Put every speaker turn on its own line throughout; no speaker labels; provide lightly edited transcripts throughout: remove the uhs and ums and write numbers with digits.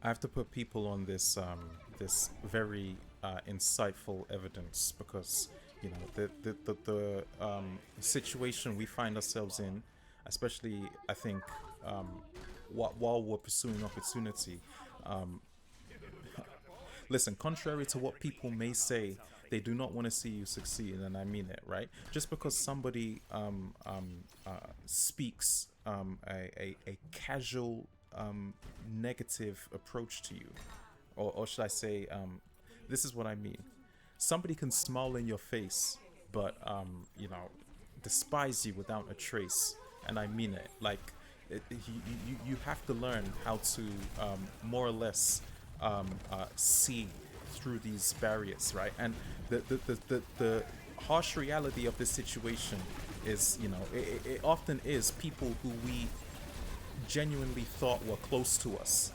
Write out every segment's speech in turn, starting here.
I have to put people on this very insightful evidence because the situation we find ourselves in, especially I think while we're pursuing opportunity. Um, Listen, contrary to what people may say, they do not want to see you succeed, and I mean it, right? Just because somebody speaks a casual negative approach to you, or should I say, this is what I mean. Somebody can smile in your face, but despise you without a trace, and I mean it. Like, you have to learn how to more or less see through these barriers, right? And the harsh reality of this situation is, it often is people who we genuinely thought were close to us,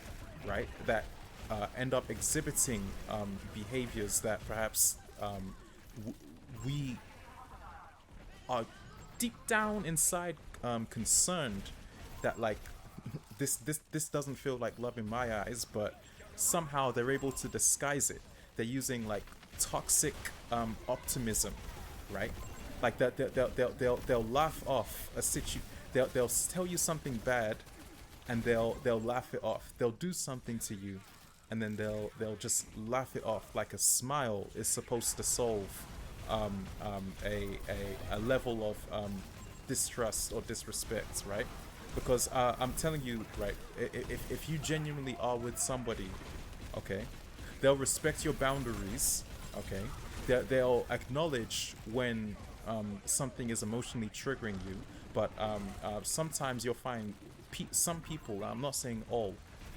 right? That end up exhibiting behaviors that perhaps we are deep down inside concerned that, like, this doesn't feel like love in my eyes, but somehow they're able to disguise it. They're using like toxic optimism, right? Like that they'll laugh off a they'll tell you something bad, and they'll laugh it off. They'll do something to you, and then they'll just laugh it off. Like a smile is supposed to solve a level of distrust or disrespect, right? Because I'm telling you, right, if you genuinely are with somebody, okay, they'll respect your boundaries, okay, they'll acknowledge when something is emotionally triggering you, but sometimes you'll find some people, I'm not saying all,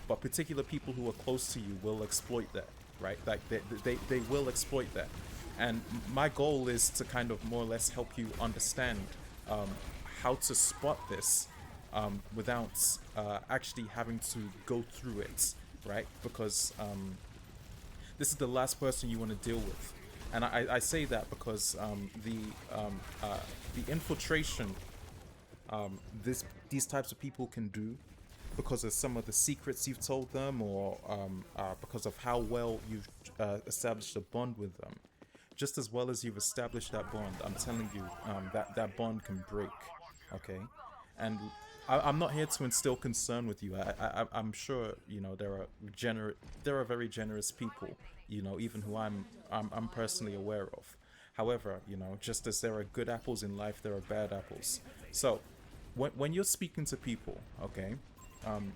but particular people who are close to you will exploit that, right? Like they will exploit that. And my goal is to kind of more or less help you understand um, how to spot this without actually having to go through it, right? Because this is the last person you want to deal with. And I say that because the infiltration these types of people can do because of some of the secrets you've told them, or because of how well you've established a bond with them. Just as well as you've established that bond, I'm telling you, that bond can break. Okay, and I'm not here to instill concern with you. I'm sure there are very generous people, even who I'm personally aware of. However, just as there are good apples in life, there are bad apples. So when you're speaking to people, okay, um,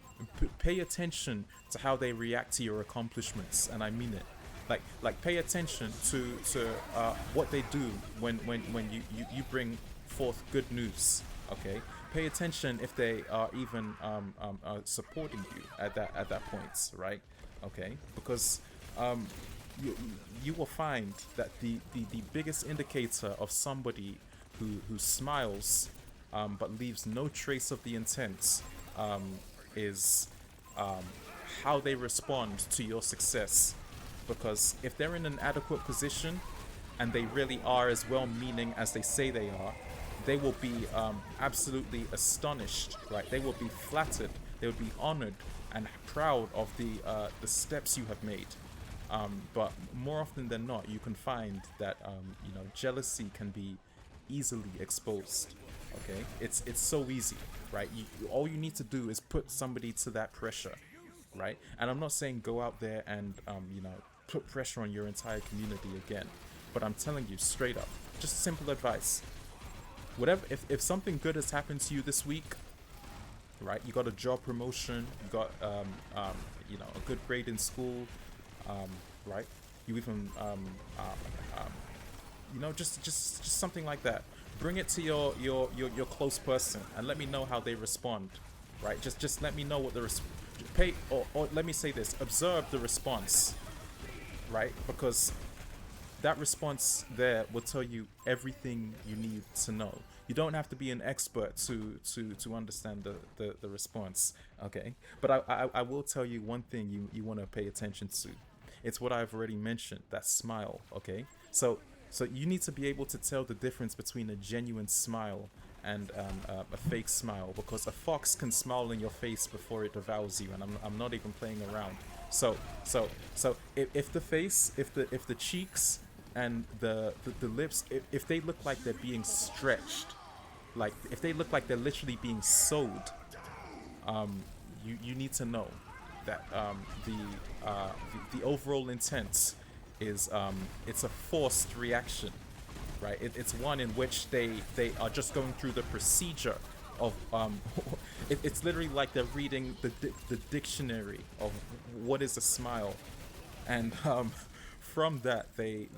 pay attention to how they react to your accomplishments, and I mean it. Like pay attention to what they do when you bring forth good news. Okay, pay attention if they are even supporting you at that point, right? Okay, because um, you, you will find that the biggest indicator of somebody who smiles but leaves no trace of the intent is um, how they respond to your success. Because if they're in an adequate position and they really are as well meaning as they say they are, they will be absolutely astonished, right? They will be flattered, they will be honored and proud of the steps you have made. But more often than not, you can find that jealousy can be easily exposed. Okay, it's so easy, right? All you need to do is put somebody to that pressure, right? And I'm not saying go out there and put pressure on your entire community again, but I'm telling you straight up, just simple advice. Whatever, if something good has happened to you this week, right? You got a job promotion, you got a good grade in school, right? You even just something like that. Bring it to your close person and let me know how they respond, right? Just let me know what the pay, or let me say this: observe the response, right? Because that response there will tell you everything you need to know. You don't have to be an expert to understand the response, okay? But I will tell you one thing you want to pay attention to. It's what I've already mentioned, that smile, okay? So you need to be able to tell the difference between a genuine smile and a fake smile, because a fox can smile in your face before it devours you, and I'm not even playing around. So if the face, if the cheeks and the lips, if they look like they're being stretched, like if they look like they're literally being sewed, you need to know that the overall intent is it's a forced reaction, right? It's one in which they are just going through the procedure of it's literally like they're reading the dictionary of what is a smile, and from that they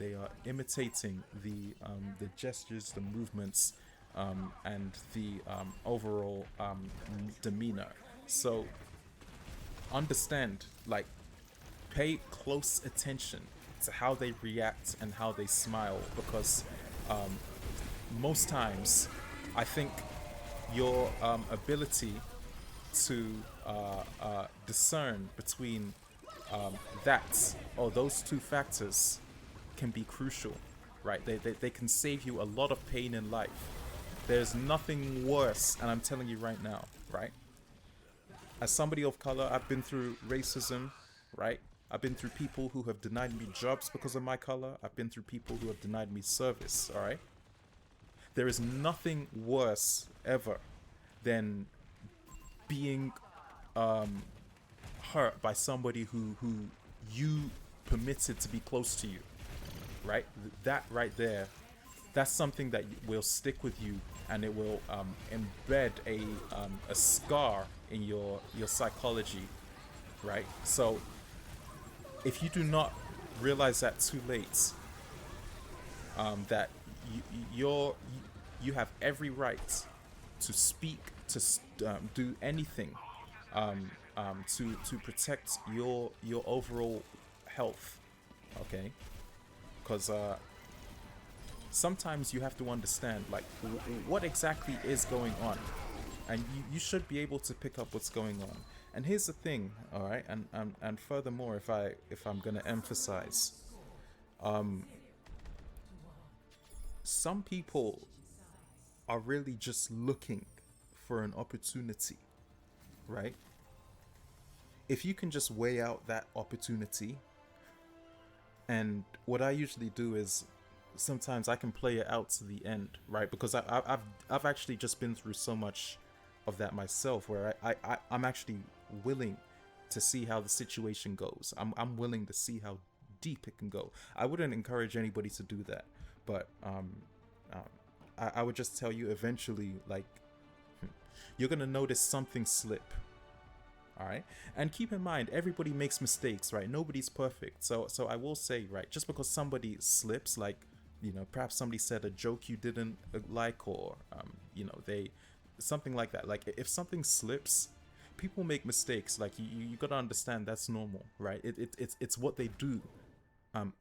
are imitating the gestures, the movements, and the overall demeanor. So understand, like, pay close attention to how they react and how they smile, because most times I think your ability to discern between that or those two factors can be crucial, right? They can save you a lot of pain in life. There's nothing worse, and I'm telling you right now, right? As somebody of color, I've been through racism, right? I've been through people who have denied me jobs because of my color. I've been through people who have denied me service, all right? There is nothing worse ever than being hurt by somebody who you permitted to be close to you, right? That right there, that's something that will stick with you, and it will embed a scar in your psychology, right? So if you do not realize that too late, that you have every right to speak, to do anything, to protect your overall health, okay? Because sometimes you have to understand, like, what exactly is going on, and you should be able to pick up what's going on. And here's the thing, all right, and furthermore, if I'm gonna emphasize, some people are really just looking for an opportunity, right? If you can just weigh out that opportunity, and what I usually do is sometimes I can play it out to the end, right? Because I've actually just been through so much of that myself, where I'm actually willing to see how the situation goes. I'm willing to see how deep it can go. I wouldn't encourage anybody to do that, but I would just tell you, eventually, like, you're gonna notice something slip. All right, and keep in mind, everybody makes mistakes, right? Nobody's perfect. So I will say, right, just because somebody slips, like, you know, perhaps somebody said a joke you didn't like, or you know, they something like that. Like, if something slips, people make mistakes. Like, you gotta understand that's normal, right? It's what they do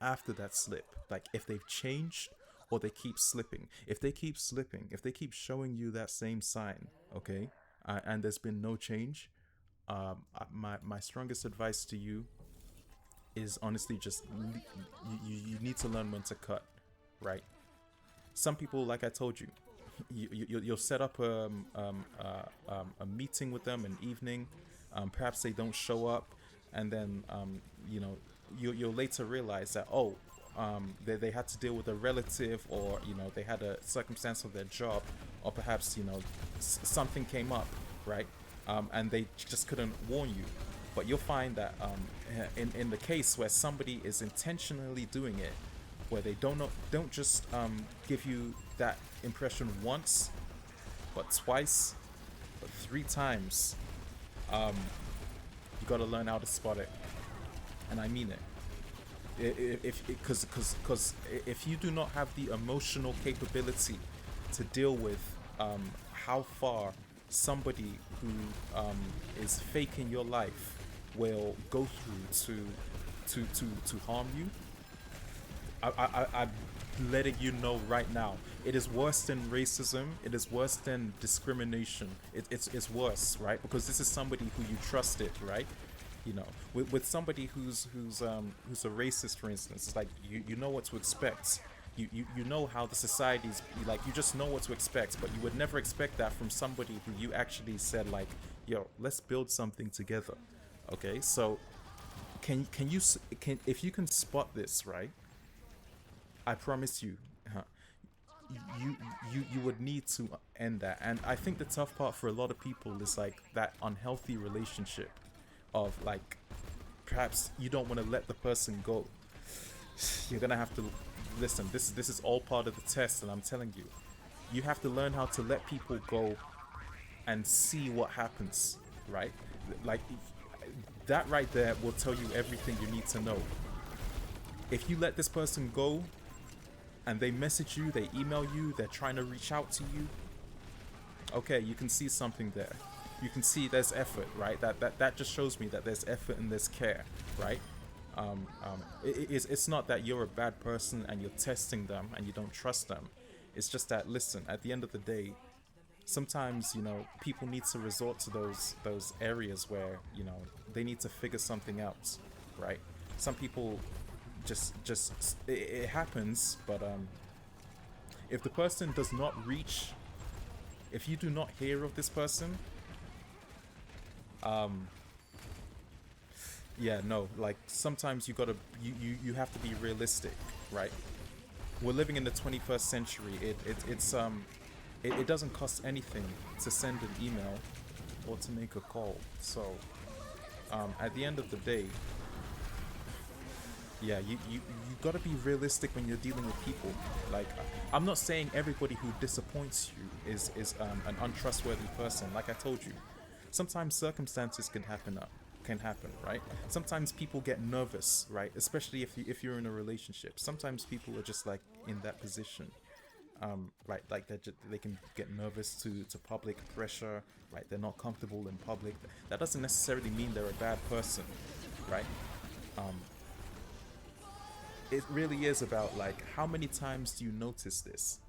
after that slip. Like, if they've changed or they keep slipping. If they keep slipping, if they keep showing you that same sign, okay, and there's been no change, my strongest advice to you is honestly just you need to learn when to cut, right? Some people, like I told you, you'll set up a meeting with them an evening, perhaps they don't show up, and then you know, you'll later realize that, oh, they had to deal with a relative, or, you know, they had a circumstance of their job, or perhaps, you know, something came up, right? And they just couldn't warn you. But you'll find that in the case where somebody is intentionally doing it, where they don't just give you that impression once, but twice, but 3 times, you gotta learn how to spot it. And I mean it. Because if you do not have the emotional capability to deal with how far somebody who is faking your life will go through to harm you, I'm letting you know right now, it is worse than racism. It is worse than discrimination. It's worse, right? Because this is somebody who you trusted, right? You know, with somebody who's a racist, for instance, it's like you know what to expect. You know how the society's, like, you just know what to expect, but you would never expect that from somebody who you actually said, like, yo, let's build something together. Okay, so can you can if you can spot this, right? I promise you, huh, you you would need to end that. And I think the tough part for a lot of people is like that unhealthy relationship of like perhaps you don't want to let the person go. You're gonna have to listen. This is all part of the test, and I'm telling you, you have to learn how to let people go and see what happens, right? Like that right there will tell you everything you need to know. If you let this person go and they message you, they email you, they're trying to reach out to you, okay, you can see something there. You can see there's effort, right? That just shows me that there's effort and there's care, right? It's not that you're a bad person and you're testing them and you don't trust them. It's just that, listen, at the end of the day, sometimes, you know, people need to resort to those areas where, you know, they need to figure something out, right? Some people just it happens, but if the person does not reach, if you do not hear of this person, yeah, no, like sometimes you have to be realistic, right? We're living in the 21st century. It doesn't cost anything to send an email or to make a call. So at the end of the day, yeah, you gotta be realistic when you're dealing with people. Like, I'm not saying everybody who disappoints you is an untrustworthy person. Like I told you, sometimes circumstances can happen, right? Sometimes people get nervous, right? Especially if you're in a relationship. Sometimes people are just like in that position, right? Like they can get nervous to public pressure, right? They're not comfortable in public. That doesn't necessarily mean they're a bad person, right? It really is about like how many times do you notice this?